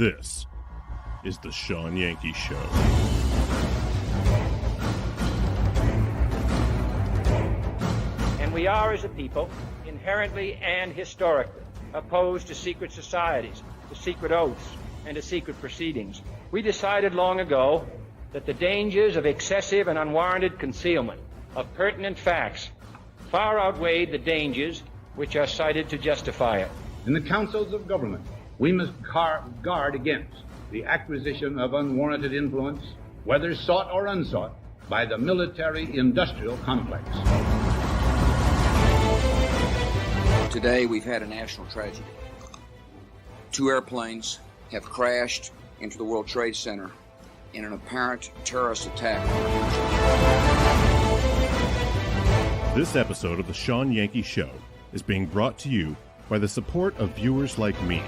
This is the Shawn Yankey Show. And we are, as a people, inherently and historically opposed to secret societies, to secret oaths, and to secret proceedings. We decided long ago that the dangers of excessive and unwarranted concealment of pertinent facts far outweighed the dangers which are cited to justify it. In the councils of government, we must guard against the acquisition of unwarranted influence, whether sought or unsought, by the military-industrial complex. Today, we've had a national tragedy. 2 airplanes have crashed into the World Trade Center in an apparent terrorist attack. This episode of the Shawn Yankey Show is being brought to you by the support of viewers like me.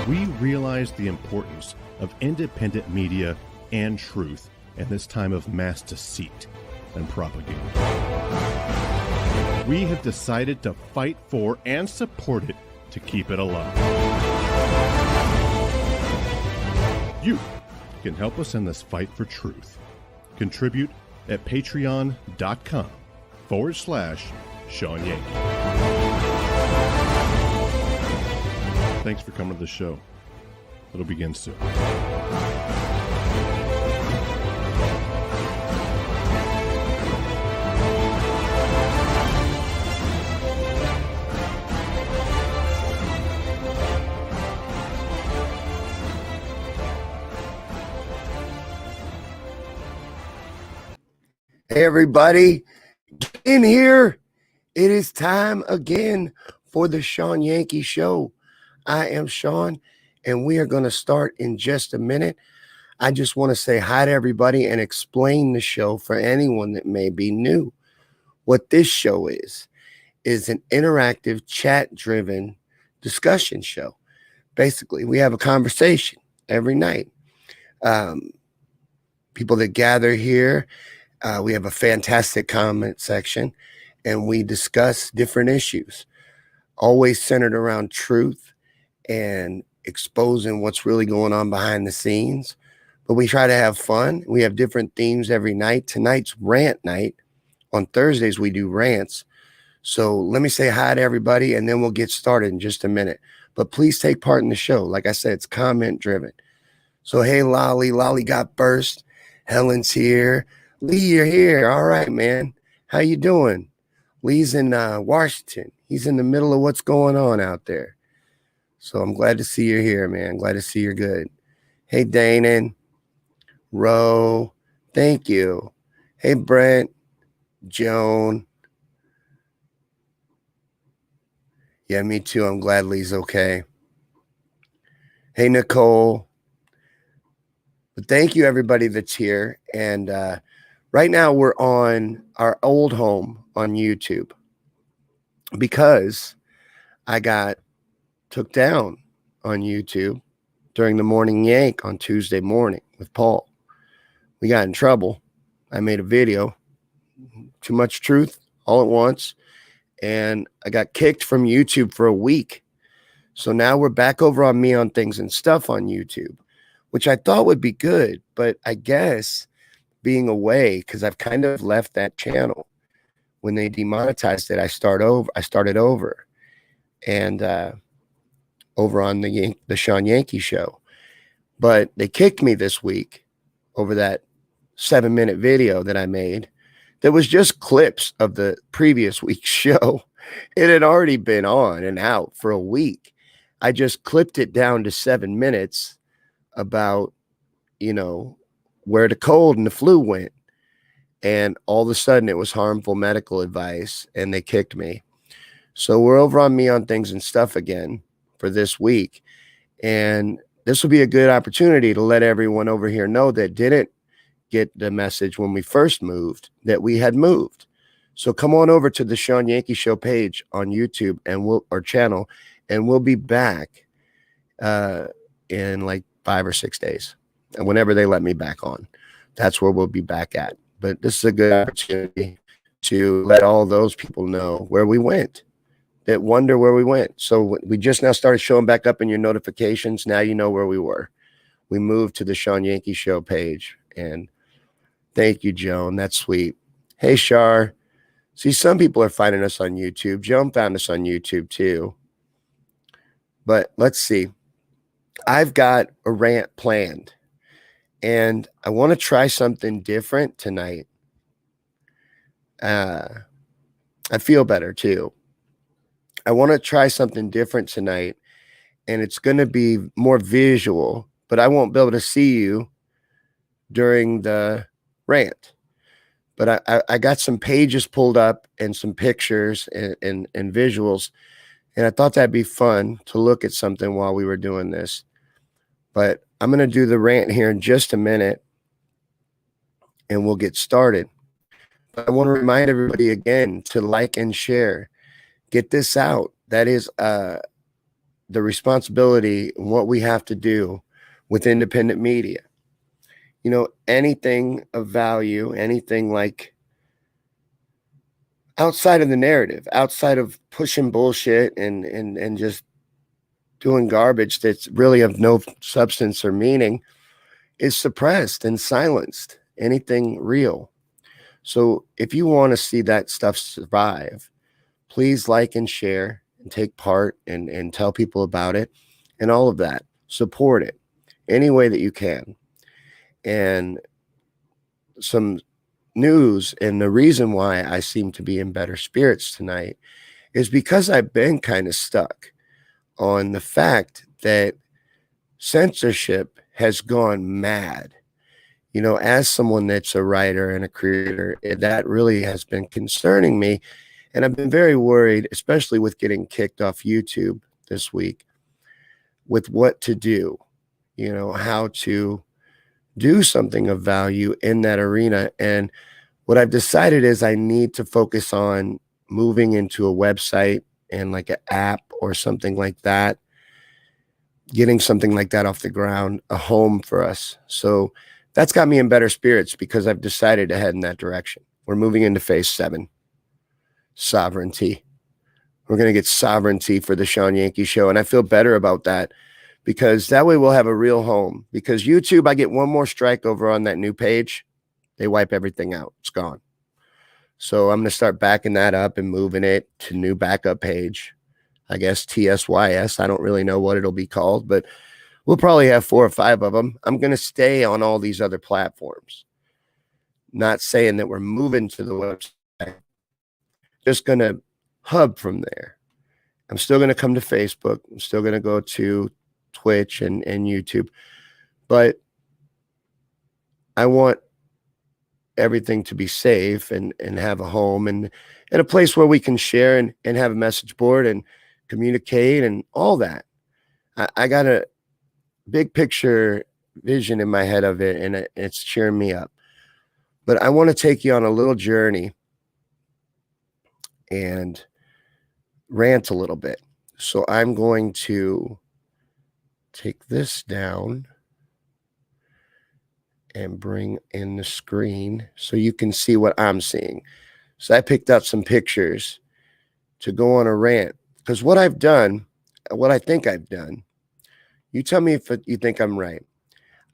We realize the importance of independent media and truth in this time of mass deceit and propaganda. We have decided to fight for and support it to keep it alive. You can help us in this fight for truth. Contribute at patreon.com/Shawn Yankey. Thanks for coming to the show. It'll begin soon. Hey everybody, get in here. It is time again for the Shawn Yankey Show. I am Shawn, and we are going to start in just a minute. I just want to say hi to everybody and explain the show for anyone that may be new. What this show is an interactive, chat-driven discussion show. Basically, we have a conversation every night. People that gather here, we have a fantastic comment section, and we discuss different issues, always centered around truth and exposing what's really going on behind the scenes. But we try to have fun. We have different themes every night. Tonight's rant night. On Thursdays, we do rants. So let me say hi to everybody, and then we'll get started in just a minute. But please take part in the show. Like I said, it's comment-driven. So, hey, Lolly. Lolly got burst. Helen's here. Lee, you're here. All right, man. How you doing? Lee's in Washington. He's in the middle of what's going on out there. So I'm glad to see you're here, man. Glad to see you're good. Hey, Danon. Ro. Thank you. Hey, Brent. Joan. Yeah, me too. I'm glad Lee's okay. Hey, Nicole. But thank you, everybody that's here. And right now we're on our old home on YouTube because I got took down on YouTube during the morning yank on Tuesday morning with Paul. We got in trouble. I made a video, too much truth all at once, and I got kicked from YouTube for a week. So now we're back over on Me on Things and Stuff on YouTube, which I thought would be good, but I guess being away, because I've kind of left that channel. When they demonetized it, I started over, and over on the Shawn Yankey Show. But they kicked me this week over that 7-minute video that I made that was just clips of the previous week's show. It had already been on and out for a week. I just clipped it down to 7 minutes about, where the cold and the flu went. And all of a sudden it was harmful medical advice, and they kicked me. So we're over on Me on Things and Stuff again for this week. And this will be a good opportunity to let everyone over here know that didn't get the message when we first moved that we had moved. So come on over to the Shawn Yankey Show page on YouTube our channel, and we'll be back in like 5 or 6 days. And whenever they let me back on, that's where we'll be back at. But this is a good opportunity to let all those people know where we went. that wonder where we went. So we just now started showing back up in your notifications. Now you know where we were. We moved to the Shawn Yankey Show page. And thank you, Joan. That's sweet. Hey, Shar. See, some people are finding us on YouTube. Joan found us on YouTube too. But let's see. I've got a rant planned. And I want to try something different tonight. I feel better too. I want to try something different tonight. And it's going to be more visual, but I won't be able to see you during the rant. But I got some pages pulled up and some pictures and visuals. And I thought that'd be fun to look at something while we were doing this. But I'm going to do the rant here in just a minute and we'll get started. But I want to remind everybody again to like and share. Get this out. That is the responsibility and what we have to do with independent media. You know, anything of value, anything like outside of the narrative, outside of pushing bullshit and just doing garbage that's really of no substance or meaning is suppressed and silenced. Anything real. So if you want to see that stuff survive, please like and share and take part and tell people about it and all of that. Support it any way that you can. And some news, and the reason why I seem to be in better spirits tonight is because I've been kind of stuck on the fact that censorship has gone mad. You know, as someone that's a writer and a creator, that really has been concerning me. And I've been very worried, especially with getting kicked off YouTube this week, with what to do, you know, how to do something of value in that arena. And what I've decided is I need to focus on moving into a website and like an app or something like that, getting something like that off the ground, a home for us. So that's got me in better spirits because I've decided to head in that direction. We're moving into phase 7, sovereignty. We're going to get sovereignty for the Shawn Yankey Show. And I feel better about that because that way we'll have a real home. Because YouTube, I get one more strike over on that new page. They wipe everything out. It's gone. So I'm going to start backing that up and moving it to new backup page. I guess TSYS. I don't really know what it'll be called, but we'll probably have 4 or 5 of them. I'm going to stay on all these other platforms. Not saying that we're moving to the website. Just going to hub from there. I'm still going to come to Facebook. I'm still going to go to Twitch and YouTube. But I want everything to be safe and have a home and a place where we can share and have a message board and communicate and all that. I got a big picture vision in my head of it, and it's cheering me up. But I want to take you on a little journey and rant a little bit. So I'm going to take this down and bring in the screen so you can see what I'm seeing. So I picked up some pictures to go on a rant because what I've done, what I think I've done, you tell me if you think I'm right.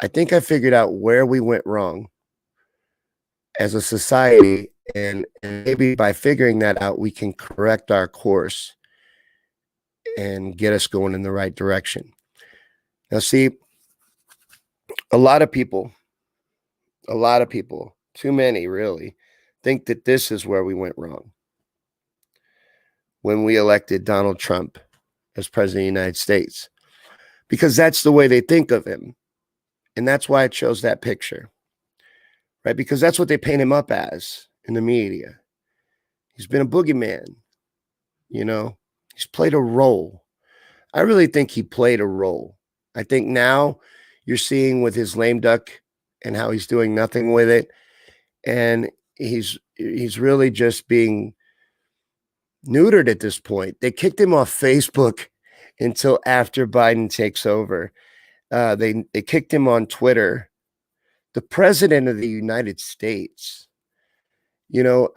I think I figured out where we went wrong as a society, and maybe by figuring that out, we can correct our course and get us going in the right direction. Now, see, a lot of people, too many really, think that this is where we went wrong when we elected Donald Trump as president of the United States, because that's the way they think of him. And that's why I chose that picture, right? Because that's what they paint him up as in the media. He's been a boogeyman, you know, he's played a role. I really think he played a role. I think now you're seeing with his lame duck and how he's doing nothing with it. And he's really just being neutered at this point. They kicked him off Facebook until after Biden takes over. They kicked him on Twitter. The president of the United States, you know,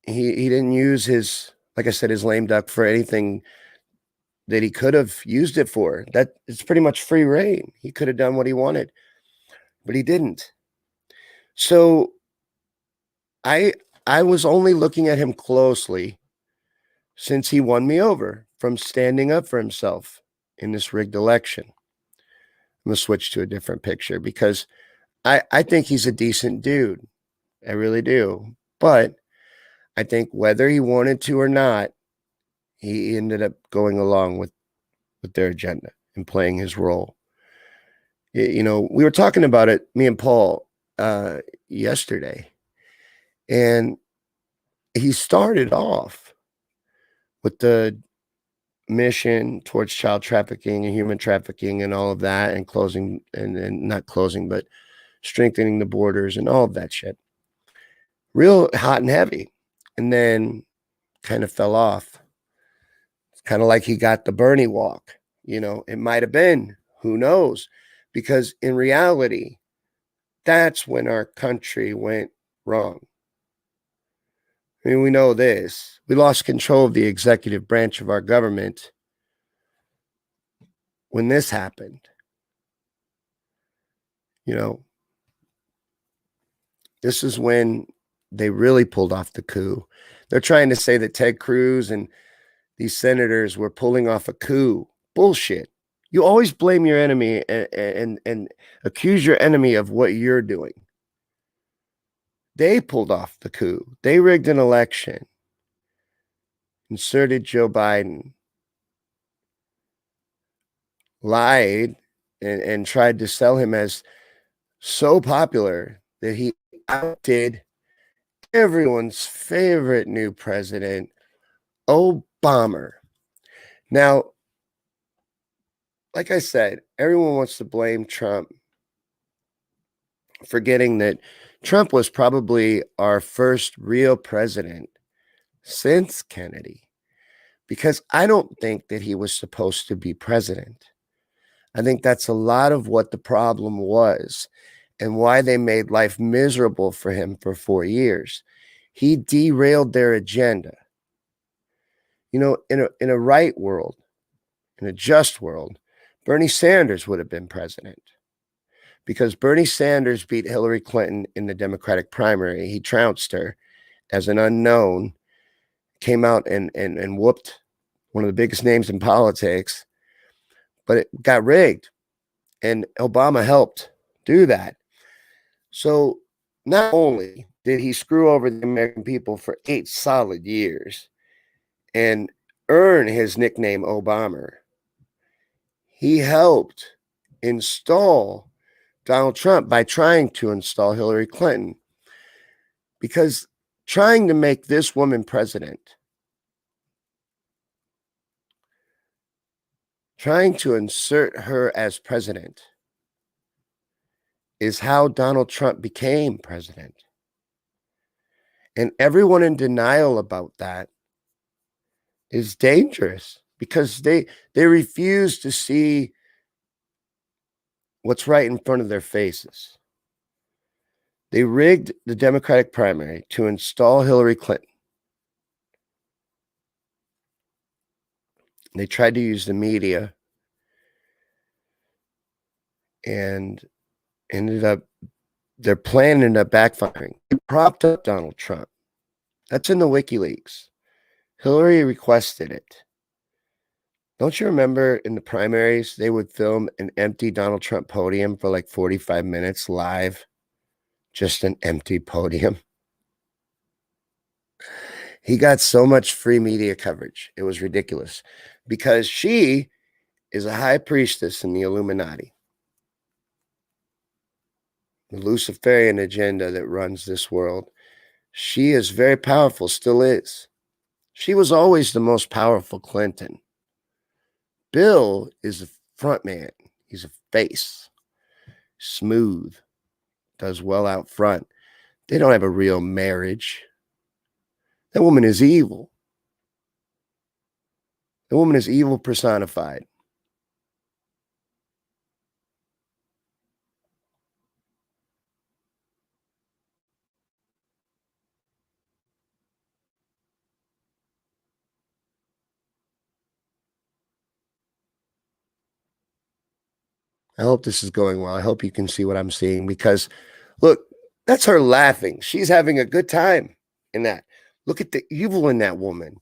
he didn't use his, like I said, his lame duck for anything that he could have used it for. That it's pretty much free reign. He could have done what he wanted, but he didn't. So I was only looking at him closely since he won me over from standing up for himself in this rigged election. I'm gonna switch to a different picture because I think he's a decent dude. I really do. But I think whether he wanted to or not, he ended up going along with their agenda and playing his role. You know, we were talking about it, me and Paul, yesterday, and he started off with the mission towards child trafficking and human trafficking and all of that, and closing and not closing, but strengthening the borders and all of that shit. Real hot and heavy. And then kind of fell off. It's kind of like he got the Bernie walk. You know, it might have been, who knows? Because in reality, that's when our country went wrong. I mean, we know this. We lost control of the executive branch of our government when this happened. You know, this is when they really pulled off the coup. They're trying to say that Ted Cruz and these senators were pulling off a coup. Bullshit. You always blame your enemy and accuse your enemy of what you're doing. They pulled off the coup. They rigged an election, inserted Joe Biden, lied, and tried to sell him as so popular that he outdid everyone's favorite new president, Obama. Now, like I said, everyone wants to blame Trump, forgetting that Trump was probably our first real president since Kennedy, because I don't think that he was supposed to be president. I think that's a lot of what the problem was and why they made life miserable for him for 4 years. He derailed their agenda. You know, in a right world, in a just world, Bernie Sanders would have been president, because Bernie Sanders beat Hillary Clinton in the Democratic primary. He trounced her as an unknown, came out and whooped one of the biggest names in politics, but it got rigged, and Obama helped do that. So not only did he screw over the American people for 8 solid years and earn his nickname Obama, he helped install Donald Trump by trying to install Hillary Clinton, because trying to make this woman president, trying to insert her as president, is how Donald Trump became president. And everyone in denial about that is dangerous, because they refuse to see what's right in front of their faces. They rigged the Democratic primary to install Hillary Clinton. They tried to use the media and their plan ended up backfiring. They propped up Donald Trump. That's in the WikiLeaks. Hillary requested it. Don't you remember in the primaries, they would film an empty Donald Trump podium for like 45 minutes live? Just an empty podium. He got so much free media coverage. It was ridiculous, because she is a high priestess in the Illuminati, the Luciferian agenda that runs this world. She is very powerful, still is. She was always the most powerful Clinton. Bill is a front man. He's a face. Smooth. Does well out front. They don't have a real marriage. That woman is evil. The woman is evil personified. I hope this is going well. I hope you can see what I'm seeing because, look, that's her laughing. She's having a good time in that. Look at the evil in that woman.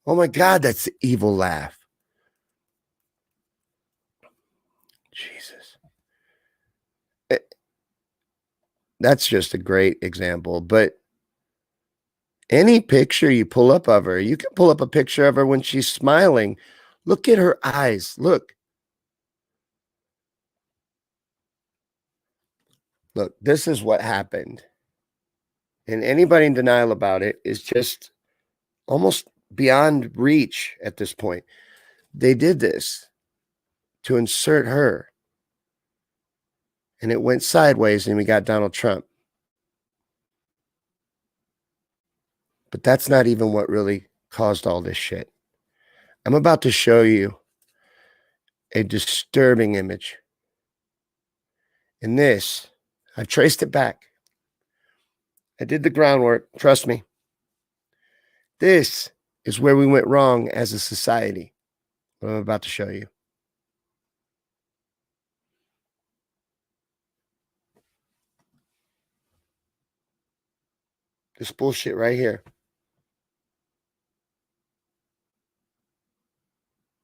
Oh my God, that's the evil laugh. Jesus. That's just a great example. But any picture you pull up of her, you can pull up a picture of her when she's smiling. Look at her eyes. Look. Look, this is what happened. And anybody in denial about it is just almost beyond reach at this point. They did this to insert her. And it went sideways and we got Donald Trump. But that's not even what really caused all this shit. I'm about to show you a disturbing image. And this, I've traced it back. I did the groundwork. Trust me. This is where we went wrong as a society. What I'm about to show you. This bullshit right here.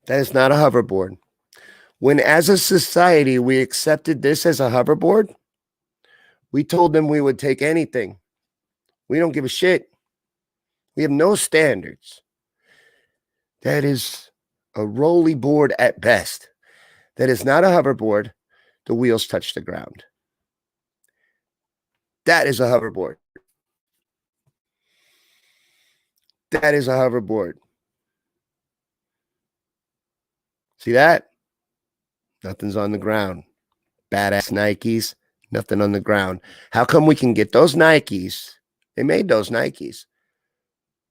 That is not a hoverboard. When as a society we accepted this as a hoverboard, we told them we would take anything. We don't give a shit. We have no standards. That is a rolly board at best. That is not a hoverboard. The wheels touch the ground. That is a hoverboard. That is a hoverboard. See that? Nothing's on the ground. Badass Nikes, nothing on the ground. How come we can get those Nikes? They made those Nikes.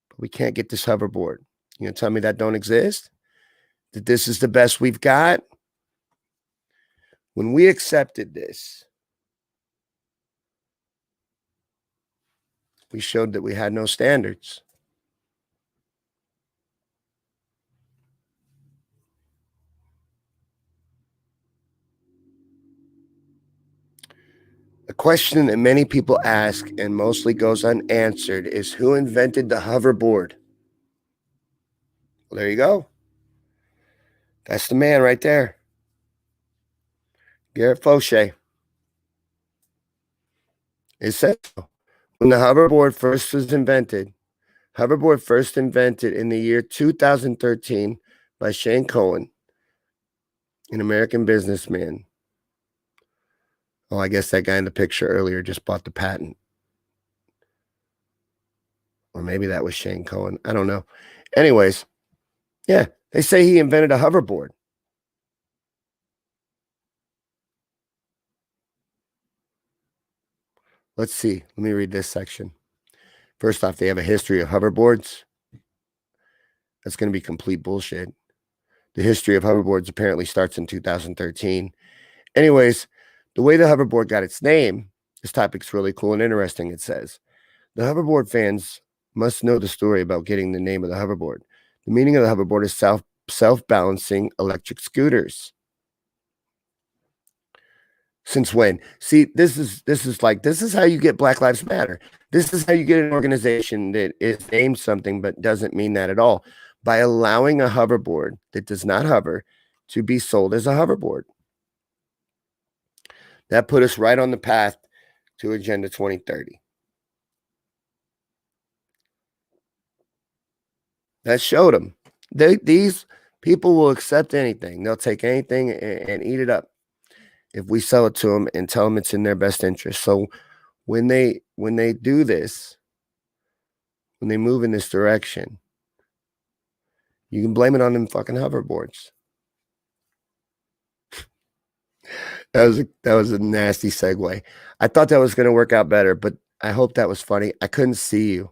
But we can't get this hoverboard. You gonna tell me that don't exist? That this is the best we've got? When we accepted this, we showed that we had no standards. A question that many people ask and mostly goes unanswered is who invented the hoverboard? Well, there you go. That's the man right there. Garrett Fauché. It says so. When the hoverboard first invented in the year 2013 by Shane Cohen, an American businessman. Oh, I guess that guy in the picture earlier just bought the patent. Or maybe that was Shane Cohen. I don't know. Anyways, yeah, they say he invented a hoverboard. Let's see. Let me read this section. First off, they have a history of hoverboards. That's going to be complete bullshit. The history of hoverboards apparently starts in 2013. Anyways, the way the hoverboard got its name, this topic's really cool and interesting. It says, the hoverboard fans must know the story about getting the name of the hoverboard. The meaning of the hoverboard is self-balancing electric scooters. Since when? See, this is how you get Black Lives Matter. This is how you get an organization that is named something but doesn't mean that at all, by allowing a hoverboard that does not hover to be sold as a hoverboard. That put us right on the path to Agenda 2030. That showed them. These people will accept anything. They'll take anything and eat it up if we sell it to them and tell them it's in their best interest. So when they do this, when they move in this direction, you can blame it on them fucking hoverboards. That was a nasty segue. I thought that was going to work out better, but I hope that was funny. I couldn't see you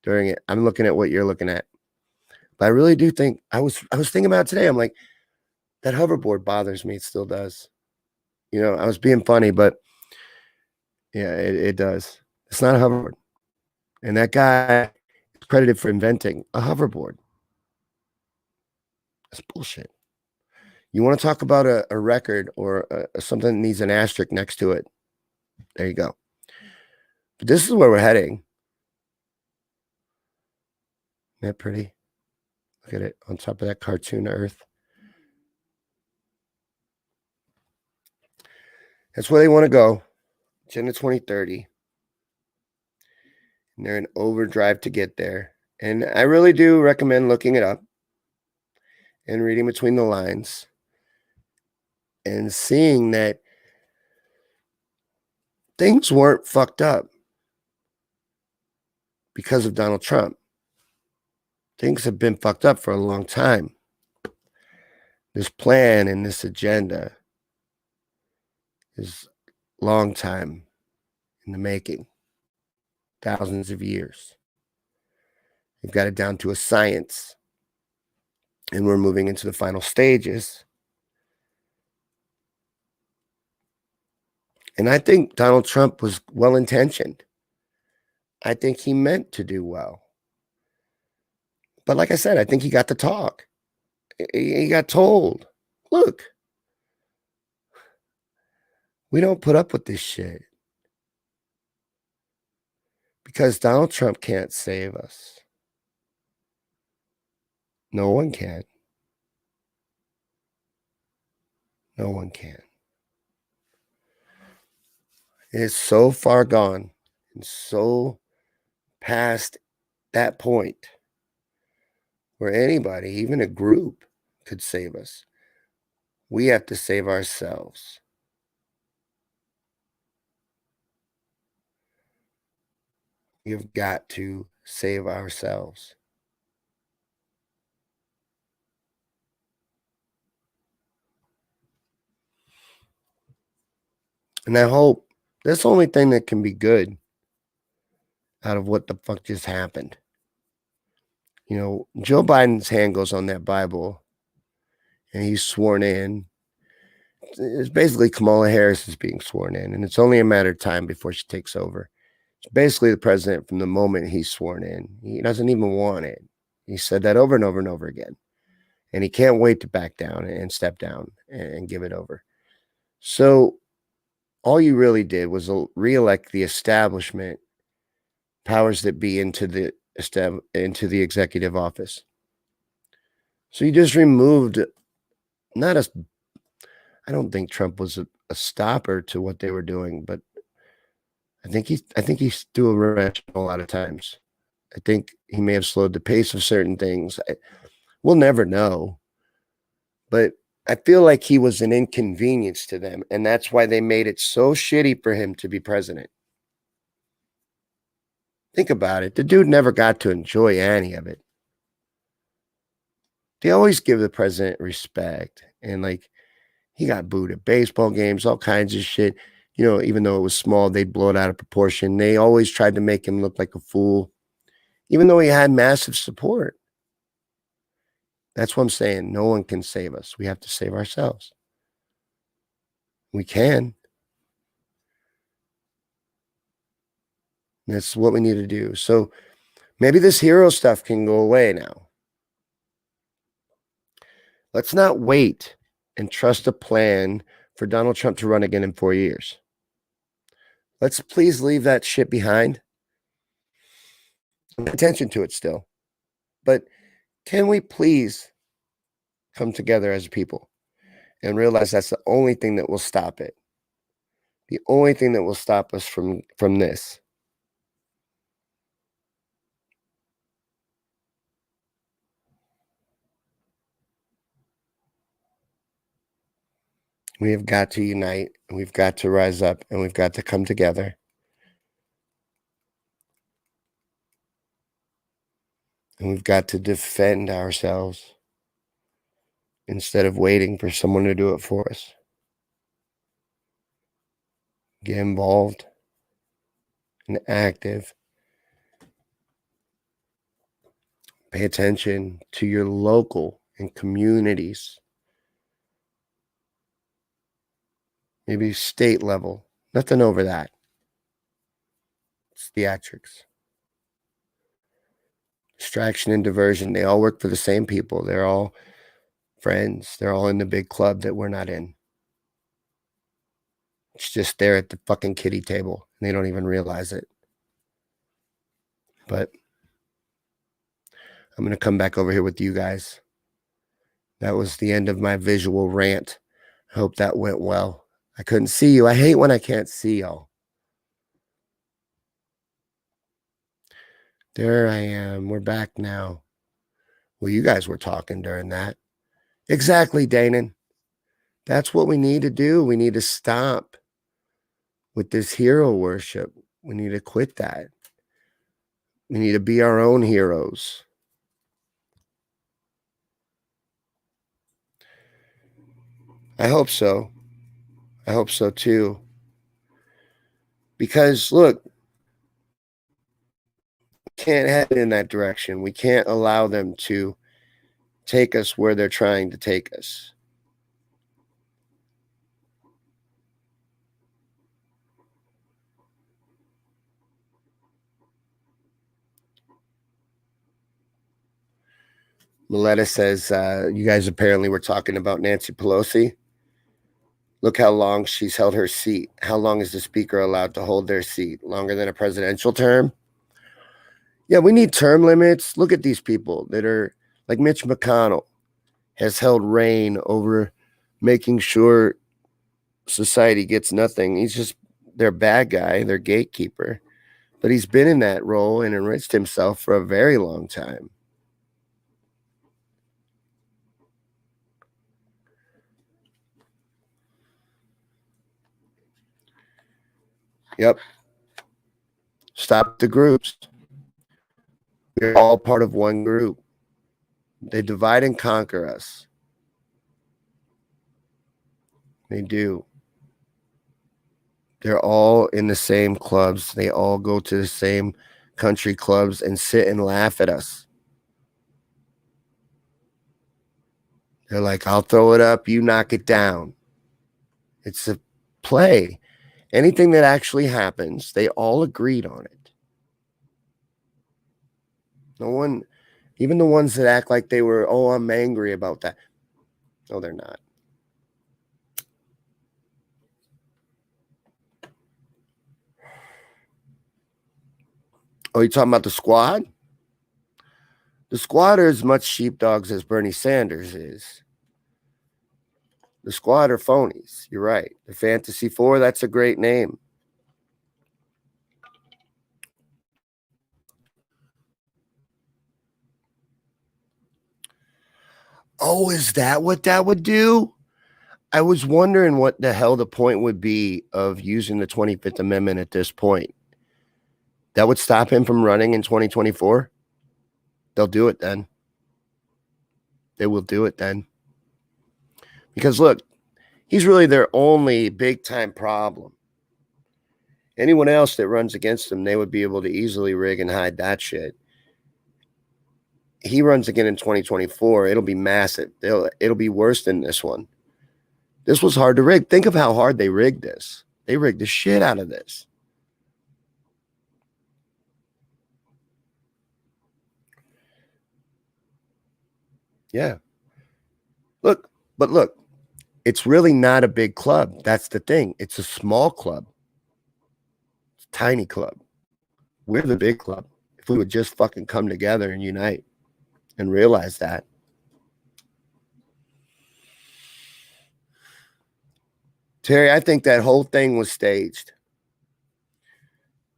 during it. I'm looking at what you're looking at. But I really do think I was thinking about it today. I'm like, that hoverboard bothers me. It still does. You know, I was being funny, but yeah, it does. It's not a hoverboard. And that guy is credited for inventing a hoverboard. That's bullshit. You want to talk about a record or something that needs an asterisk next to it? There you go. But this is where we're heading. Isn't that pretty? Look at it on top of that cartoon Earth. That's where they want to go. Agenda 2030. And they're in overdrive to get there. And I really do recommend looking it up and reading between the lines and seeing that things weren't fucked up because of Donald Trump. Things have been fucked up for a long time. This plan and this agenda is a long time in the making. Thousands of years. We've got it down to a science. And we're moving into the final stages. And I think Donald Trump was well-intentioned. I think he meant to do well. But like I said, I think he got the talk. He got told, look, we don't put up with this shit. Because Donald Trump can't save us. No one can. No one can. It's so far gone and so past that point where anybody, even a group, could save us. We have to save ourselves. We've got to save ourselves. And I hope that's the only thing that can be good out of what the fuck just happened. You know, Joe Biden's hand goes on that Bible and he's sworn in. It's basically Kamala Harris is being sworn in, and it's only a matter of time before she takes over. It's basically the president from the moment he's sworn in. He doesn't even want it. He said that over and over and over again. And he can't wait to back down and step down and give it over. So all you really did was reelect the establishment powers that be into the executive office. So you just removed I don't think Trump was a stopper to what they were doing, but I think he's threw a wrench a lot of times. I think he may have slowed the pace of certain things. We'll never know, but I feel like he was an inconvenience to them, and that's why they made it so shitty for him to be president. Think about it. The dude never got to enjoy any of it. They always give the president respect, and like he got booed at baseball games, all kinds of shit. You know, even though it was small, they'd blow it out of proportion. They always tried to make him look like a fool, even though he had massive support. That's what I'm saying. No one can save us. We have to save ourselves. We can. That's what we need to do. So maybe this hero stuff can go away now. Let's not wait and trust a plan for Donald Trump to run again in 4 years. Let's please leave that shit behind. Pay attention to it still. But can we please come together as a people and realize that's the only thing that will stop it? The only thing that will stop us from this. We have got to unite, and we've got to rise up, and we've got to come together. And we've got to defend ourselves instead of waiting for someone to do it for us. Get involved and active. Pay attention to your local and communities. Maybe state level. Nothing over that. It's theatrics. Distraction and diversion. They all work for the same people. They're all friends. They're all in the big club that we're not in. It's just there at the fucking kiddie table, and they don't even realize it. But I'm going to come back over here with you guys. That was the end of my visual rant. I hope that went well. I couldn't see you. I hate when I can't see y'all. There I am. We're back now. Well, you guys were talking during that. Exactly, Danon. That's what we need to do. We need to stop with this hero worship. We need to quit that. We need to be our own heroes. I hope so. I hope so too. Because look, we can't head in that direction. We can't allow them to take us where they're trying to take us. Miletta says, you guys apparently were talking about Nancy Pelosi. Look how long she's held her seat. How long is the speaker allowed to hold their seat? Longer than a presidential term? Yeah, we need term limits. Look at these people that are like Mitch McConnell has held reign over making sure society gets nothing. He's just their bad guy, their gatekeeper. But he's been in that role and enriched himself for a very long time. Yep. Stop the groups. We're all part of one group. They divide and conquer us. They do. They're all in the same clubs. They all go to the same country clubs and sit and laugh at us. They're like, I'll throw it up, you knock it down. It's a play. Anything that actually happens, they all agreed on it. No one, even the ones that act like they were, oh, I'm angry about that. No, they're not. Oh, you talking about the squad? The squad are as much sheepdogs as Bernie Sanders is. The squad are phonies. You're right. The Fantasy Four, that's a great name. Oh, is that what that would do? I was wondering what the hell the point would be of using the 25th Amendment at this point. That would stop him from running in 2024? They'll do it then. They will do it then. Because look, he's really their only big-time problem. Anyone else that runs against him, they would be able to easily rig and hide that shit. He runs again in 2024. It'll be massive. It'll be worse than this one. This was hard to rig. Think of how hard they rigged this. They rigged the shit out of this. Yeah. Look, it's really not a big club. That's the thing. It's a small club. It's a tiny club. We're the big club. If we would just fucking come together and unite and realize that. Terry, I think that whole thing was staged.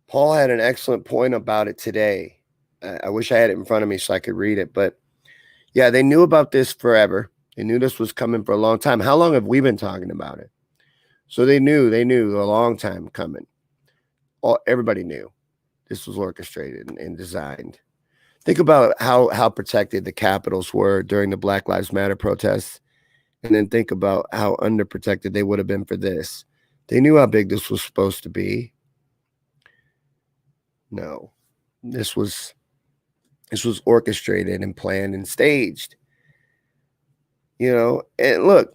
Paul had an excellent point about it today. I wish I had it in front of me so I could read it, but yeah, they knew about this forever. They knew this was coming for a long time. How long have we been talking about it? So they knew a long time coming. Everybody knew this was orchestrated and designed. Think about how protected the Capitals were during the Black Lives Matter protests, and then think about how underprotected they would have been for this. They knew how big this was supposed to be. No, this was orchestrated and planned and staged. You know, and look,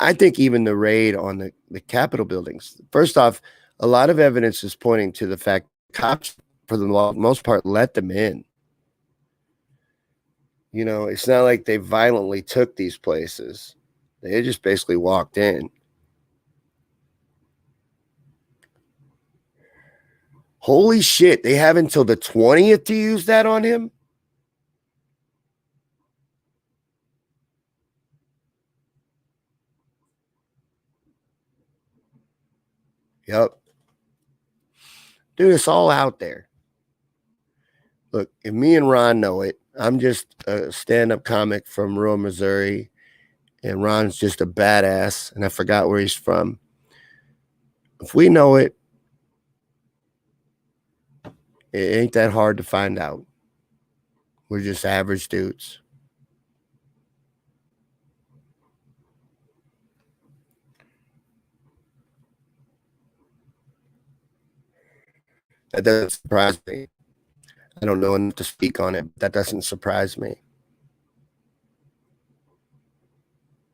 I think even the raid on the Capitol buildings, first off, a lot of evidence is pointing to the fact cops, for the most part, let them in. You know, it's not like they violently took these places. They just basically walked in. Holy shit, they have until the 20th to use that on him? Yep. Dude, it's all out there. Look, if me and Ron know it, I'm just a stand-up comic from rural Missouri, and Ron's just a badass, and I forgot where he's from. If we know it, it ain't that hard to find out. We're just average dudes. That doesn't surprise me. I don't know enough to speak on it, but that doesn't surprise me.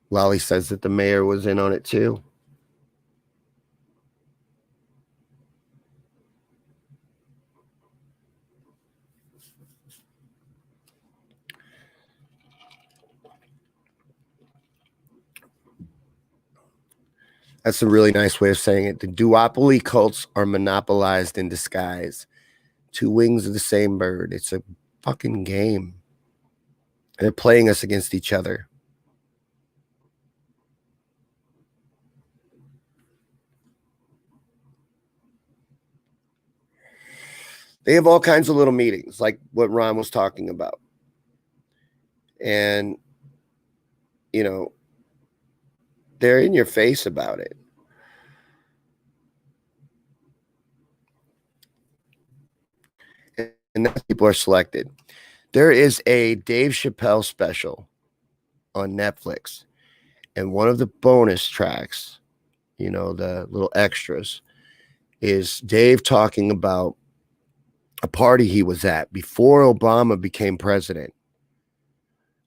Lolly says that the mayor was in on it too. That's a really nice way of saying it. The duopoly cults are monopolized in disguise. Two wings of the same bird. It's a fucking game. And they're playing us against each other. They have all kinds of little meetings, like what Ron was talking about. And, you know, they're in your face about it. And that's people are selected. There is a Dave Chappelle special on Netflix. And one of the bonus tracks, you know, the little extras, is Dave talking about a party he was at before Obama became president,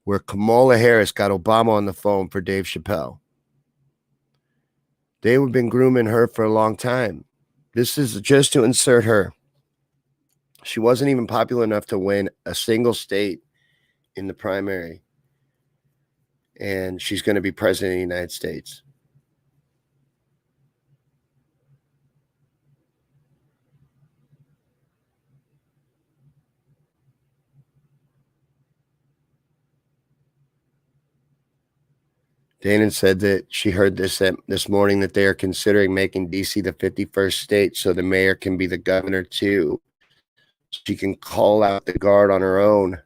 where Kamala Harris got Obama on the phone for Dave Chappelle. They have been grooming her for a long time. This is just to insert her. She wasn't even popular enough to win a single state in the primary. And she's going to be president of the United States. Dana said that she heard this morning that they are considering making D.C. the 51st state so the mayor can be the governor too. She can call out the guard on her own.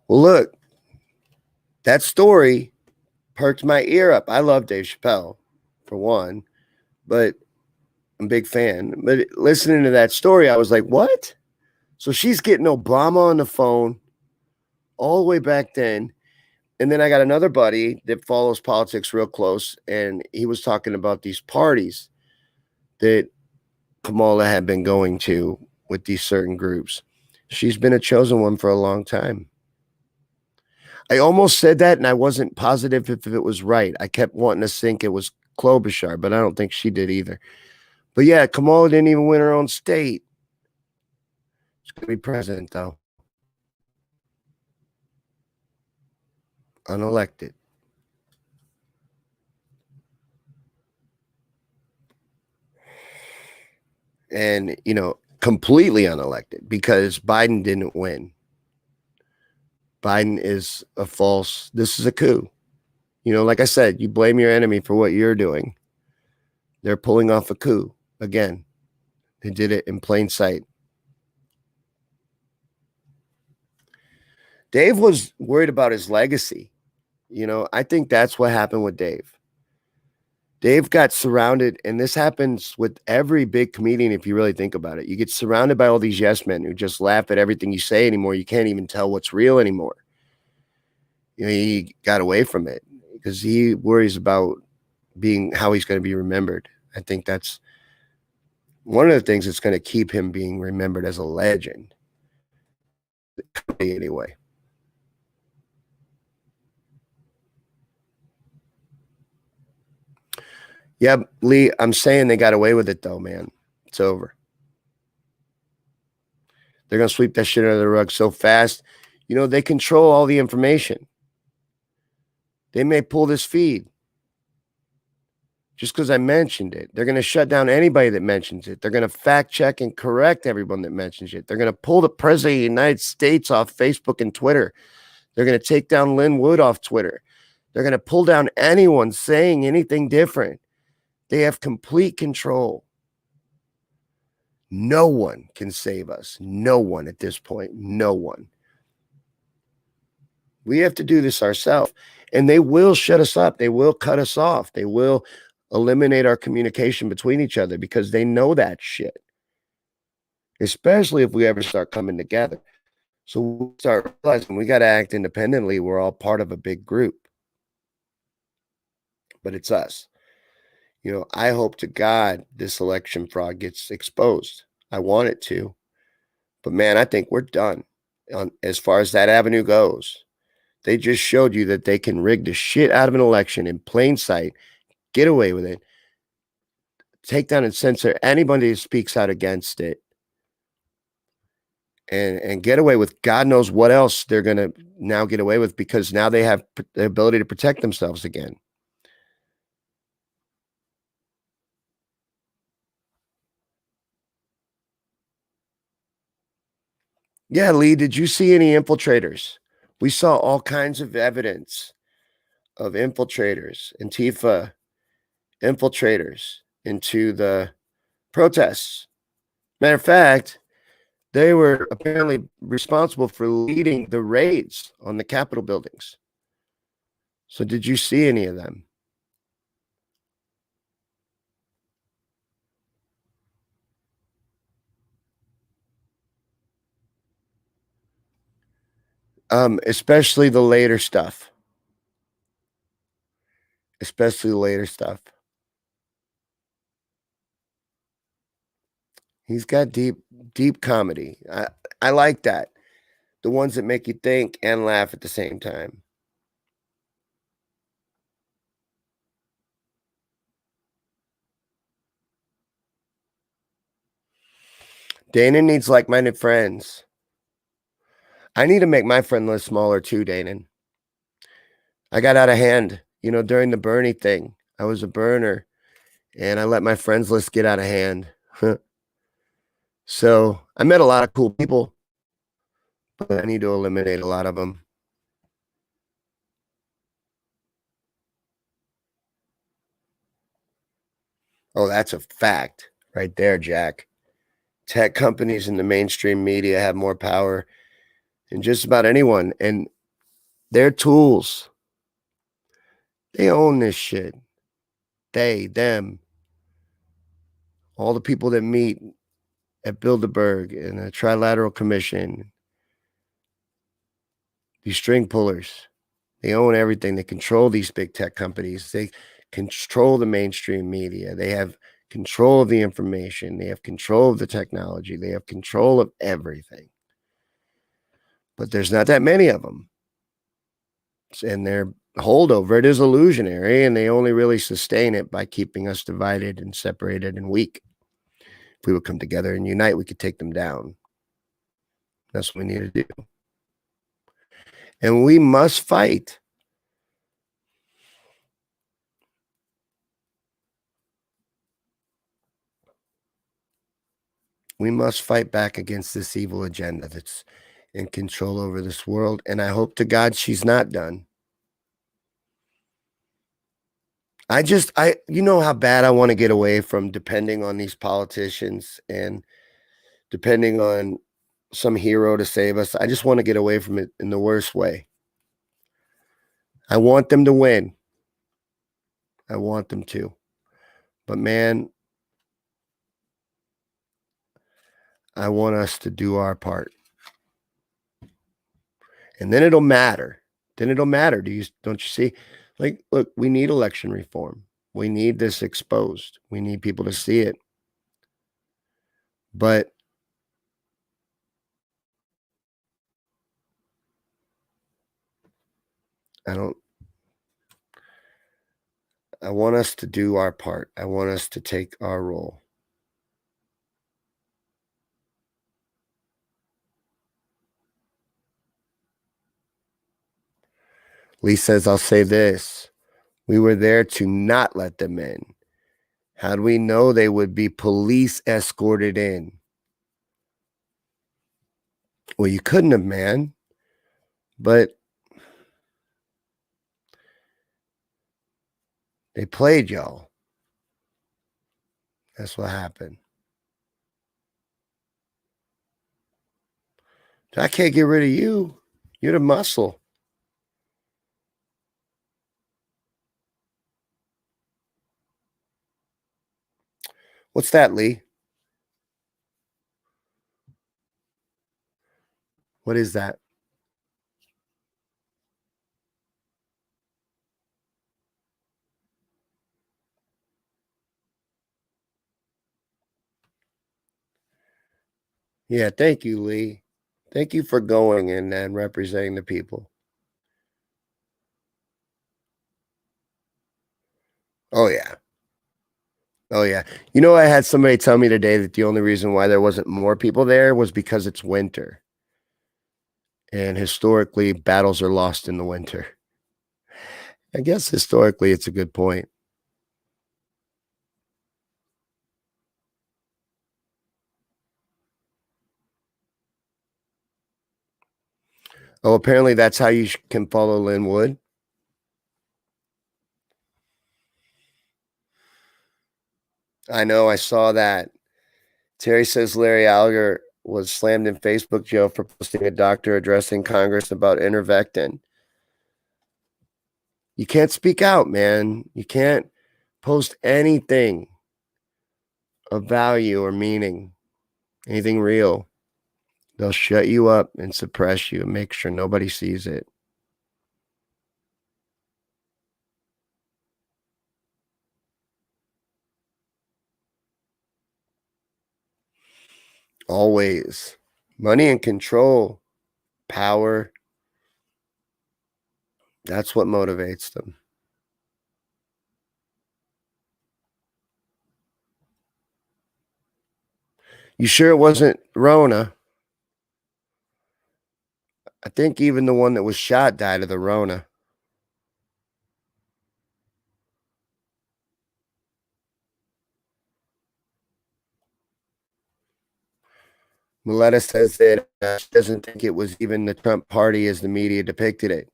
Well, look, that story perked my ear up. I love Dave Chappelle, for one, but I'm a big fan. But listening to that story, I was like, what? So she's getting Obama on the phone all the way back then. And then I got another buddy that follows politics real close, and he was talking about these parties that Kamala had been going to with these certain groups. She's been a chosen one for a long time. I almost said that, and I wasn't positive if it was right. I kept wanting to think it was Klobuchar, but I don't think she did either. But yeah, Kamala didn't even win her own state. She's going to be president, though. Unelected. And, you know, completely unelected because Biden didn't win. Biden is a false, this is a coup. You know, like I said, you blame your enemy for what you're doing. They're pulling off a coup again. They did it in plain sight. Dave was worried about his legacy. You know, I think that's what happened with Dave. Dave got surrounded, and this happens with every big comedian if you really think about it. You get surrounded by all these yes men who just laugh at everything you say anymore. You can't even tell what's real anymore. You know, he got away from it because he worries about being how he's going to be remembered. I think that's one of the things that's going to keep him being remembered as a legend. Anyway. Yeah, Lee, I'm saying they got away with it though, man. It's over. They're going to sweep that shit under the rug so fast. You know, they control all the information. They may pull this feed just because I mentioned it. They're going to shut down anybody that mentions it. They're going to fact check and correct everyone that mentions it. They're going to pull the president of the United States off Facebook and Twitter. They're going to take down Lynn Wood off Twitter. They're going to pull down anyone saying anything different. They have complete control. No one can save us. No one at this point. No one. We have to do this ourselves. And they will shut us up. They will cut us off. They will eliminate our communication between each other because they know that shit. Especially if we ever start coming together. So we start realizing we got to act independently. We're all part of a big group. But it's us. You know, I hope to God this election fraud gets exposed. I want it to. But man, I think we're done as far as that avenue goes. They just showed you that they can rig the shit out of an election in plain sight, get away with it, take down and censor anybody who speaks out against it, and get away with God knows what else they're going to now get away with because now they have the ability to protect themselves again. Yeah, Lee, did you see any infiltrators? We saw all kinds of evidence of infiltrators, Antifa infiltrators into the protests. Matter of fact, they were apparently responsible for leading the raids on the Capitol buildings. So did you see any of them? Especially the later stuff. Especially the later stuff. He's got deep comedy. I like that. The ones that make you think and laugh at the same time. Dana needs like-minded friends. I need to make my friend list smaller too, Dana. I got out of hand, you know, during the Bernie thing. I was a burner and I let my friends list get out of hand. So I met a lot of cool people, but I need to eliminate a lot of them. Oh, that's a fact right there, Jack. Tech companies in the mainstream media have more power than just about anyone. And their tools, they own this shit. They, them, all the people that meet at Bilderberg and the Trilateral Commission, these string pullers, they own everything. They control these big tech companies. They control the mainstream media. They have control of the information. They have control of the technology. They have control of everything. But there's not that many of them. And their holdover, it is illusionary, and they only really sustain it by keeping us divided and separated and weak. If we would come together and unite, we could take them down. That's what we need to do. And we must fight. We must fight back against this evil agenda that's in control over this world. And I hope to God she's not done. You know how bad I want to get away from depending on these politicians and depending on some hero to save us. I just want to get away from it in the worst way. I want them to win. I want them to. But man, I want us to do our part. And then it'll matter. Don't you see? Like, look, we need election reform. We need this exposed. We need people to see it. But I want us to do our part. I want us to take our role. Lee says, I'll say this. We were there to not let them in. How'd we know they would be police escorted in? Well, you couldn't have, man. But they played y'all. That's what happened. I can't get rid of you. You're the muscle. What's that, Lee? What is that? Yeah, thank you, Lee. Thank you for going and representing the people. Oh, yeah. Oh, yeah. You know, I had somebody tell me today that the only reason why there wasn't more people there was because it's winter. And historically, battles are lost in the winter. I guess historically, it's a good point. Oh, apparently that's how you can follow Lynn Wood. I know, I saw that. Terry says Larry Alger was slammed in Facebook jail for posting a doctor addressing Congress about Intervectin. You can't speak out, man. You can't post anything of value or meaning, anything real. They'll shut you up and suppress you and make sure nobody sees it. Always. Money and control, power. That's what motivates them. You sure it wasn't Rona? I think even the one that was shot died of the Rona. Miletta says that she doesn't think it was even the Trump party as the media depicted it.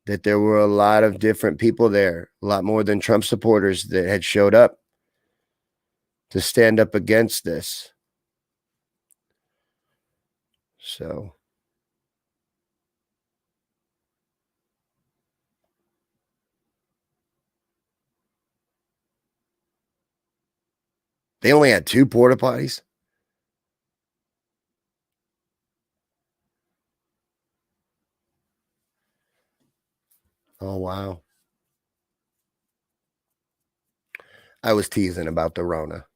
That there were a lot of different people there, a lot more than Trump supporters that had showed up to stand up against this. So they only had 2 porta potties. Oh, wow. I was teasing about the Rona.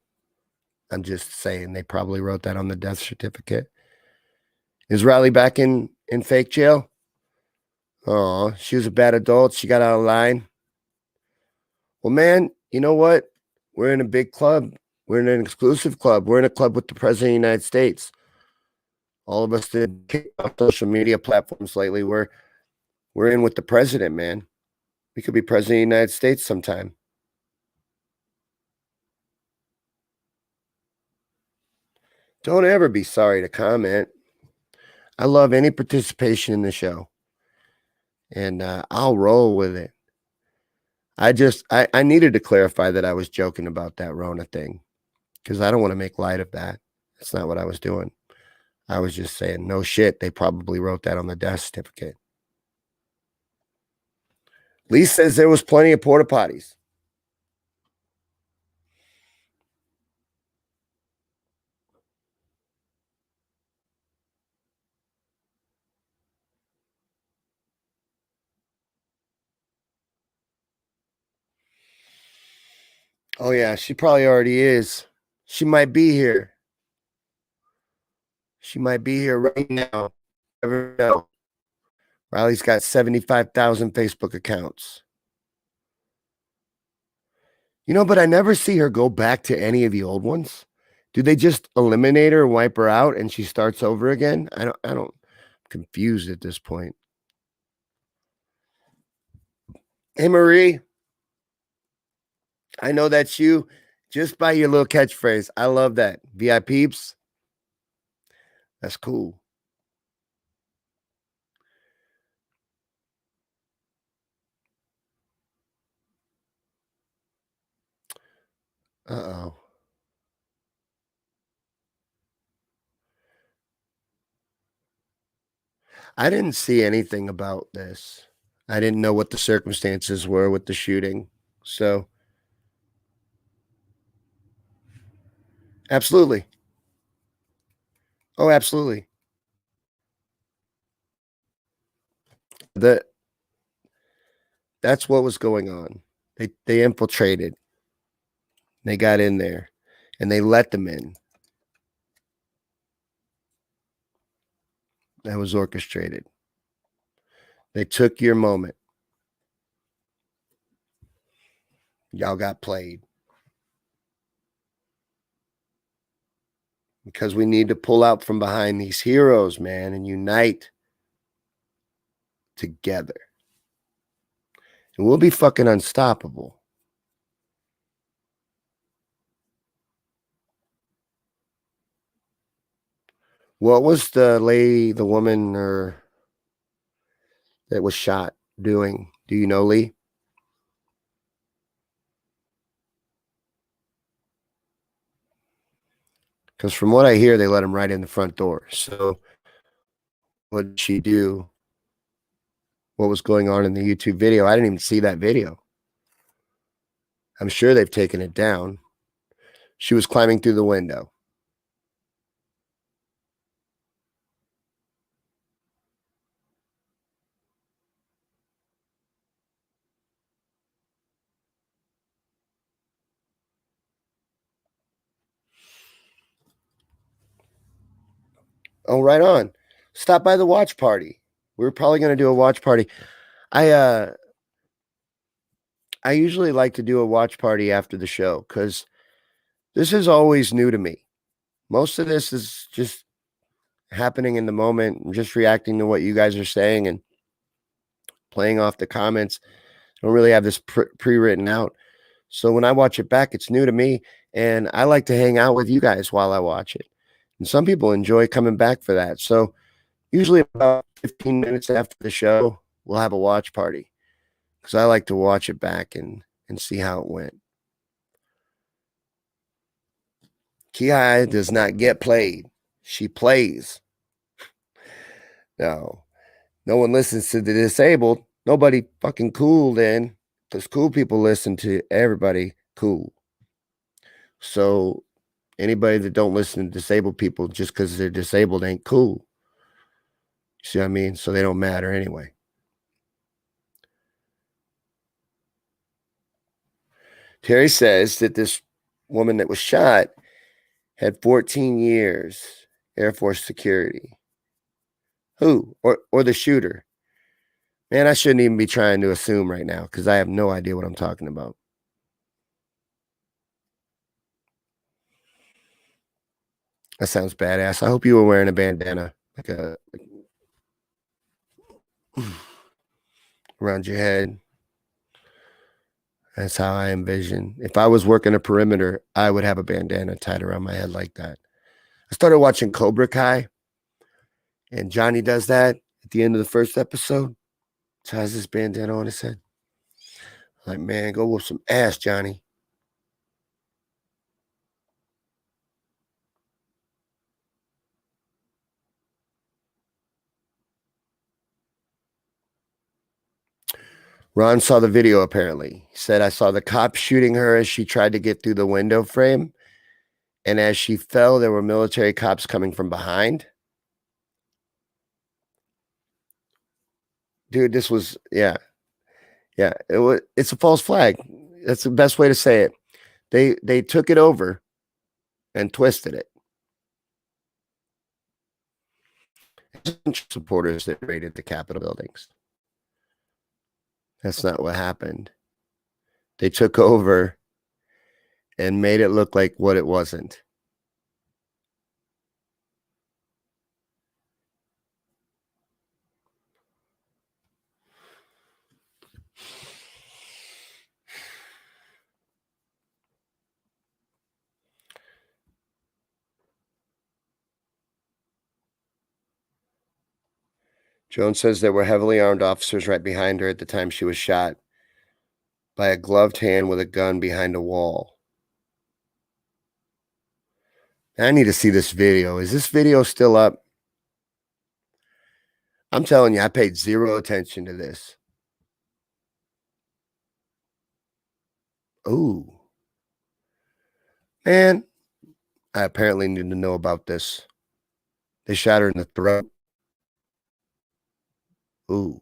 I'm just saying they probably wrote that on the death certificate. Is Riley back in fake jail? Oh, she was a bad adult. She got out of line. Well, man, you know what? We're in a big club. We're in an exclusive club. We're in a club with the President of the United States. All of us that kick off social media platforms lately, we're in with the president, man. We could be President of the United States sometime. Don't ever be sorry to comment. I love any participation in the show. And I'll roll with it. I needed to clarify that I was joking about that Rona thing because I don't want to make light of that. That's not what I was doing. I was just saying, no shit, they probably wrote that on the death certificate. Lee says there was plenty of porta potties. Oh, yeah, she probably already is. She might be here. She might be here right now. Never know. Riley's got 75,000 Facebook accounts. But I never see her go back to any of the old ones. Do they just eliminate her, wipe her out, and she starts over again? I'm confused at this point. Hey, Marie. I know that's you just by your little catchphrase. I love that. VI peeps. That's cool. Uh-oh. I didn't see anything about this. I didn't know what the circumstances were with the shooting. So, absolutely. Oh, absolutely. That's what was going on. They infiltrated. They got in there and they let them in. That was orchestrated. They took your moment. Y'all got played. Because we need to pull out from behind these heroes, man, and unite together. And we'll be fucking unstoppable. What was the woman or that was shot doing? Do you know, Lee? Because from what I hear, they let him right in the front door. So what did she do? What was going on in the YouTube video? I didn't even see that video. I'm sure they've taken it down. She was climbing through the window. Oh, right on. Stop by the watch party. We're probably going to do a watch party. I usually like to do a watch party after the show because this is always new to me. Most of this is just happening in the moment and just reacting to what you guys are saying and playing off the comments. I don't really have this pre-written out. So when I watch it back, it's new to me. And I like to hang out with you guys while I watch it. And some people enjoy coming back for that. So usually about 15 minutes after the show, we'll have a watch party because I like to watch it back and see how it went. Ki does not get played. She plays. No one listens to the disabled. Nobody fucking cool then, because cool people listen to everybody cool. So anybody that don't listen to disabled people just because they're disabled ain't cool. See what I mean? So they don't matter anyway. Terry says that this woman that was shot had 14 years Air Force security. Who? Or the shooter? Man, I shouldn't even be trying to assume right now because I have no idea what I'm talking about. That sounds badass. I hope you were wearing a bandana, around your head. That's how I envision. If I was working a perimeter, I would have a bandana tied around my head like that. I started watching Cobra Kai, and Johnny does that at the end of the first episode. Ties this bandana on his head. Like, man, go whoop some ass, Johnny. Ron saw the video, apparently. He said, I saw the cop shooting her as she tried to get through the window frame. And as she fell, there were military cops coming from behind. Dude, this was, yeah. It's a false flag. That's the best way to say it. They took it over and twisted it. Supporters that raided the Capitol buildings. That's not what happened. They took over and made it look like what it wasn't. Jones says there were heavily armed officers right behind her at the time she was shot by a gloved hand with a gun behind a wall. I need to see this video. Is this video still up? I'm telling you, I paid zero attention to this. Ooh. Man, I apparently need to know about this. They shot her in the throat. Ooh.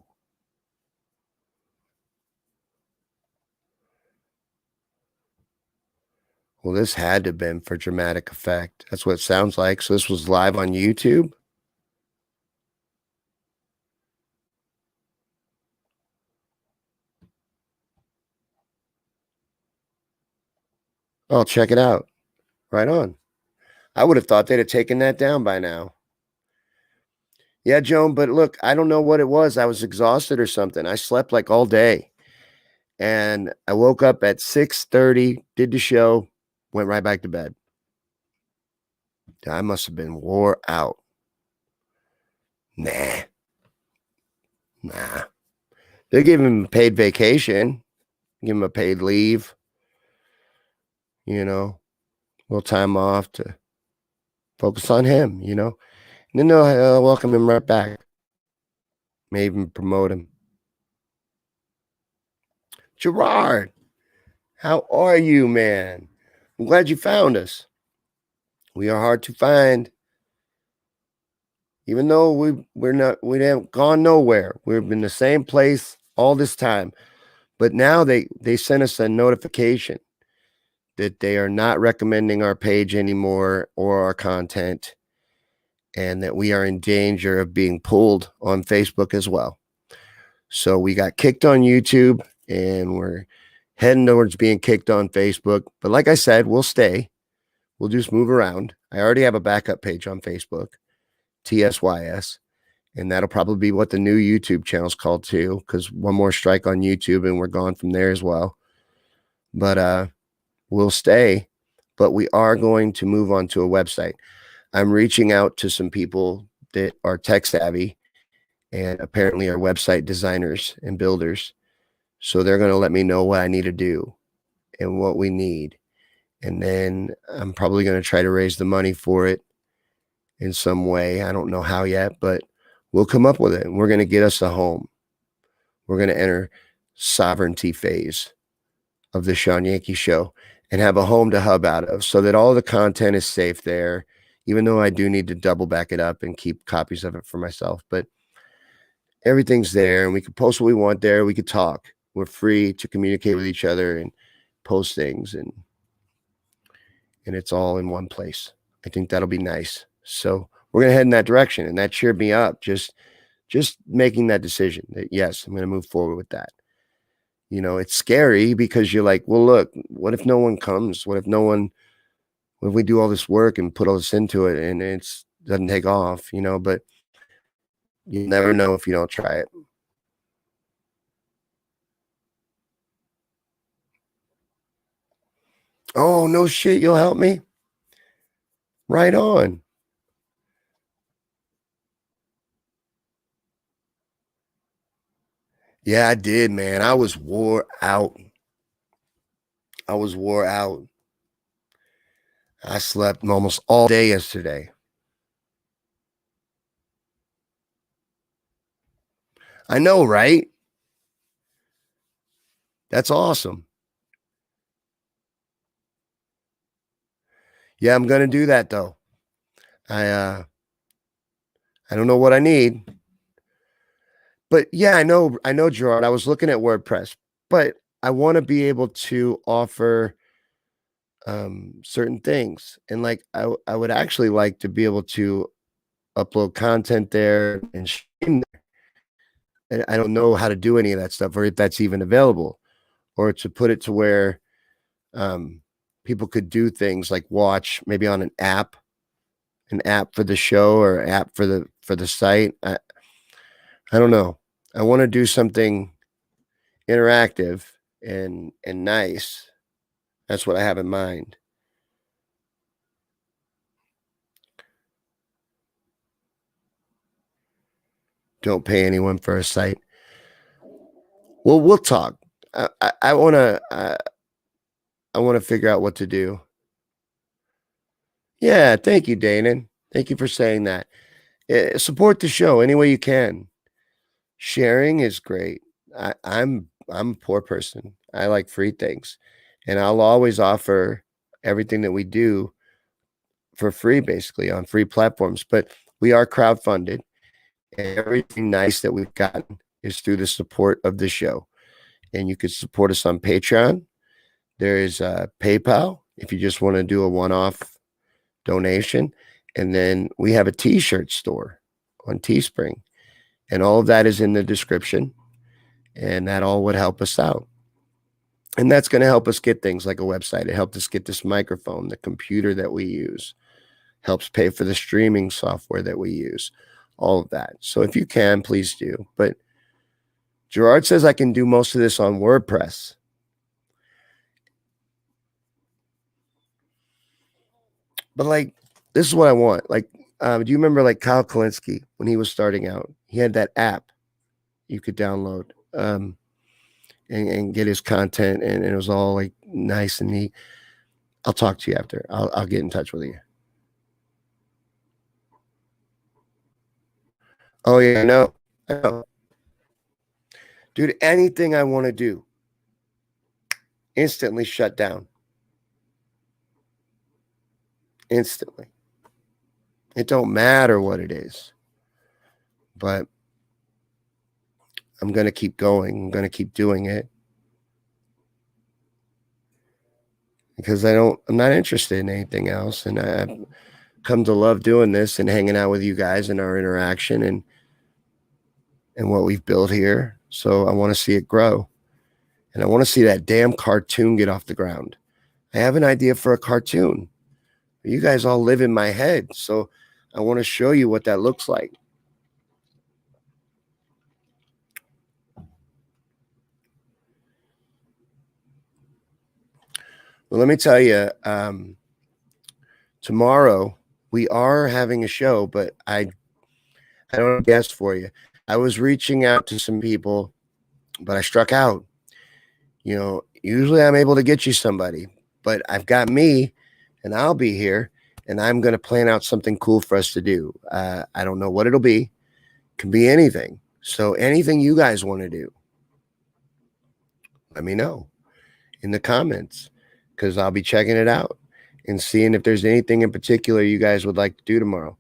Well, this had to have been for dramatic effect. That's what it sounds like. So this was live on YouTube? Oh, check it out. Right on. I would have thought they'd have taken that down by now. Yeah, Joan, but look, I don't know what it was. I was exhausted or something. I slept like all day. And I woke up at 6:30, did the show, went right back to bed. I must have been wore out. Nah. They're giving him a paid vacation, give him a paid leave, a little time off to focus on him, and then they'll welcome him right back. May even promote him. Gerard, how are you, man? I'm glad you found us. We are hard to find. Even though we haven't gone nowhere. We've been in the same place all this time. But now they sent us a notification that they are not recommending our page anymore or our content, and that we are in danger of being pulled on Facebook as well. So we got kicked on YouTube, and we're heading towards being kicked on Facebook. But like I said, we'll stay. We'll just move around. I already have a backup page on Facebook, TSYS, and that'll probably be what the new YouTube channel is called too, because one more strike on YouTube and we're gone from there as well. But we'll stay, but we are going to move on to a website. I'm reaching out to some people that are tech savvy and apparently are website designers and builders. So they're going to let me know what I need to do and what we need. And then I'm probably going to try to raise the money for it in some way. I don't know how yet, but we'll come up with it. And we're going to get us a home. We're going to enter sovereignty phase of the Shawn Yankey Show and have a home to hub out of, so that all the content is safe there, even though I do need to double back it up and keep copies of it for myself. But everything's there, and we can post what we want there. We could talk. We're free to communicate with each other and post things, and it's all in one place. I think that'll be nice. So we're going to head in that direction, and that cheered me up. Just making that decision that, yes, I'm going to move forward with that. It's scary because you're like, well, look, what if no one comes? What if we do all this work and put all this into it and it doesn't take off, but you never know if you don't try it. Oh, no shit. You'll help me? Right on. Yeah, I did, man. I was wore out. I slept almost all day yesterday. I know, right? That's awesome. Yeah, I'm going to do that though. I don't know what I need. But yeah, I know, Gerard. I was looking at WordPress, but I want to be able to offer certain things. And like I would actually like to be able to upload content there and stream there. And I don't know how to do any of that stuff, or if that's even available, or to put it to where people could do things like watch maybe on an app for the show or app for the site. I don't know. I want to do something interactive and nice. That's what I have in mind. Don't pay anyone for a site. Well, we'll talk. I want to figure out what to do. Yeah, thank you, Danon. Thank you for saying that. Support the show any way you can. Sharing is great. I'm a poor person. I like free things, and I'll always offer everything that we do for free, basically on free platforms. But we are crowdfunded, and everything nice that we've gotten is through the support of the show. And you could support us on Patreon. There is PayPal if you just want to do a one-off donation. And then we have a t-shirt store on Teespring. And all of that is in the description. And that all would help us out. And that's going to help us get things like a website. It helped us get this microphone, the computer that we use. Helps pay for the streaming software that we use. All of that. So if you can, please do. But Gerard says I can do most of this on WordPress. But like, this is what I want. Like, do you remember like Kyle Kalinske when he was starting out? He had that app you could download and get his content, and it was all like nice and neat. I'll talk to you after. I'll get in touch with you. Oh yeah, I know. Dude, anything I want to do, instantly shut down. Instantly. It don't matter what it is. But I'm going to keep going. I'm going to keep doing it. Because I'm not interested in anything else. And I've come to love doing this and hanging out with you guys and our interaction and what we've built here. So I want to see it grow. And I want to see that damn cartoon get off the ground. I have an idea for a cartoon. You guys all live in my head. So I want to show you what that looks like. Well, let me tell you, tomorrow we are having a show, but I don't have a guest for you. I was reaching out to some people, but I struck out. You know, usually I'm able to get you somebody, but I've got me, and I'll be here, and I'm going to plan out something cool for us to do. I don't know what it'll be. It can be anything. So anything you guys want to do, let me know in the comments, because I'll be checking it out and seeing if there's anything in particular you guys would like to do tomorrow.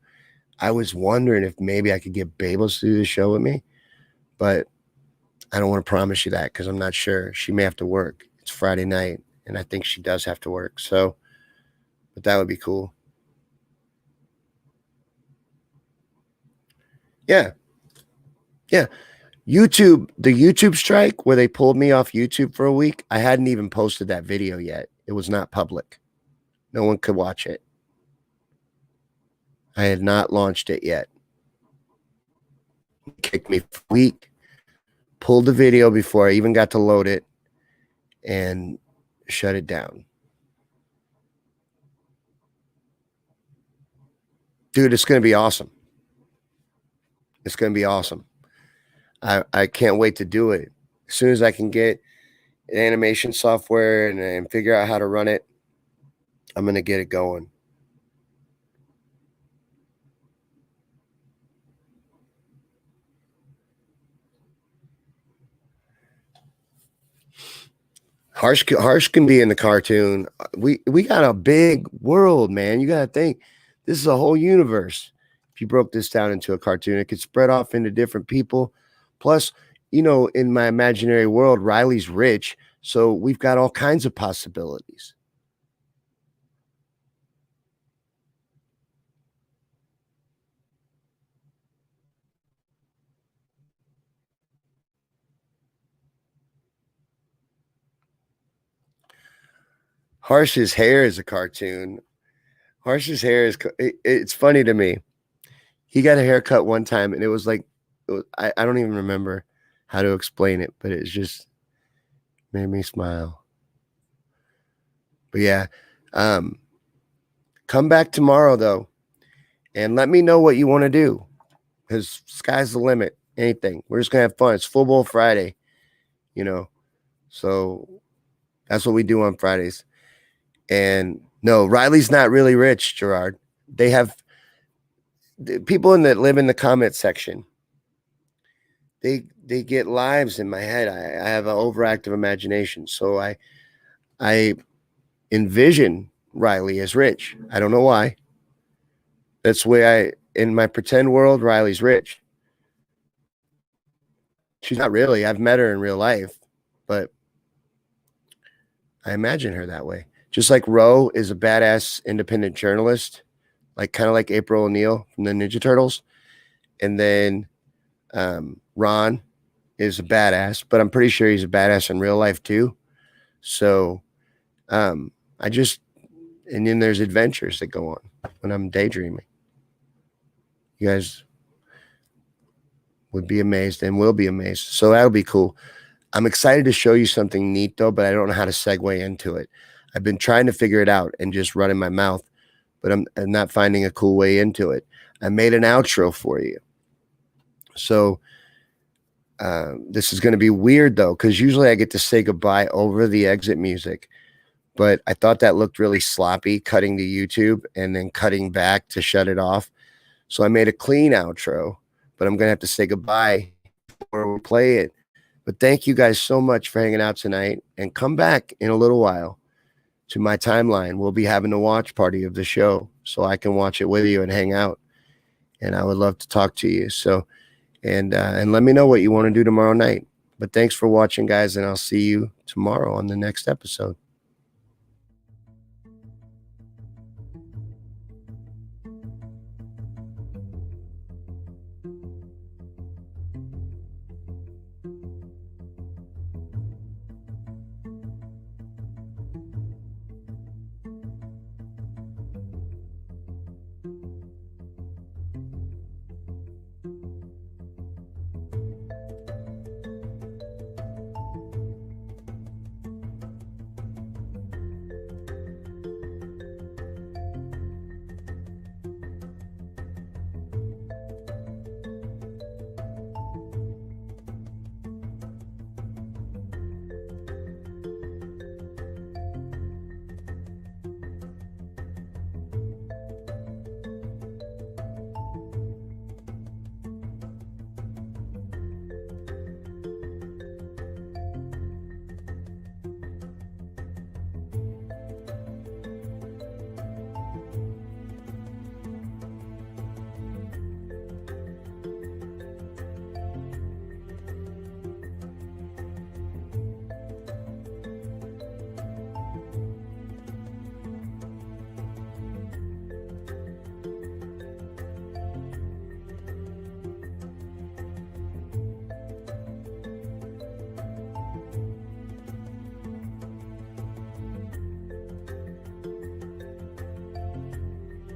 I was wondering if maybe I could get Babels to do the show with me, but I don't want to promise you that because I'm not sure. She may have to work. It's Friday night, and I think she does have to work. So, but that would be cool. Yeah. Yeah. YouTube, the YouTube strike where they pulled me off YouTube for a week, I hadn't even posted that video yet. It was not public. No one could watch it. I had not launched it yet. Kicked me for a week. Pulled the video before I even got to load it and shut it down. Dude, it's going to be awesome. It's going to be awesome. I can't wait to do it. As soon as I can get an animation software and figure out how to run it, I'm going to get it going. Harsh can be in the cartoon. We got a big world, man. You got to think this is a whole universe. If you broke this down into a cartoon, it could spread off into different people. Plus, you know, in my imaginary world, Riley's rich, so we've got all kinds of possibilities. Harsh's hair is a cartoon. Harsh's hair is, it's funny to me. He got a haircut one time and it was like, I don't even remember how to explain it, but it just made me smile. But yeah, come back tomorrow though, and let me know what you want to do, because sky's the limit. Anything. We're just gonna have fun. It's Football Friday, you know. So that's what we do on Fridays. And no, Riley's not really rich, Gerard. They have people that live in the comment section. They get lives in my head. I have an overactive imagination. So I envision Riley as rich. I don't know why. That's the way in my pretend world, Riley's rich. She's not really. I've met her in real life, but I imagine her that way. Just like Ro is a badass independent journalist, like kind of like April O'Neil from the Ninja Turtles. And then Ron is a badass, but I'm pretty sure he's a badass in real life too. So and then there's adventures that go on when I'm daydreaming. You guys would be amazed and will be amazed. So that'll be cool. I'm excited to show you something neat though, but I don't know how to segue into it. I've been trying to figure it out and just running my mouth, but I'm not finding a cool way into it. I made an outro for you. So this is going to be weird though, because usually I get to say goodbye over the exit music, but I thought that looked really sloppy, cutting to YouTube and then cutting back to shut it off. So I made a clean outro, but I'm going to have to say goodbye before we play it. But thank you guys so much for hanging out tonight, and come back in a little while to my timeline. We'll be having a watch party of the show so I can watch it with you and hang out. And I would love to talk to you. So, and let me know what you want to do tomorrow night. But thanks for watching, guys, and I'll see you tomorrow on the next episode.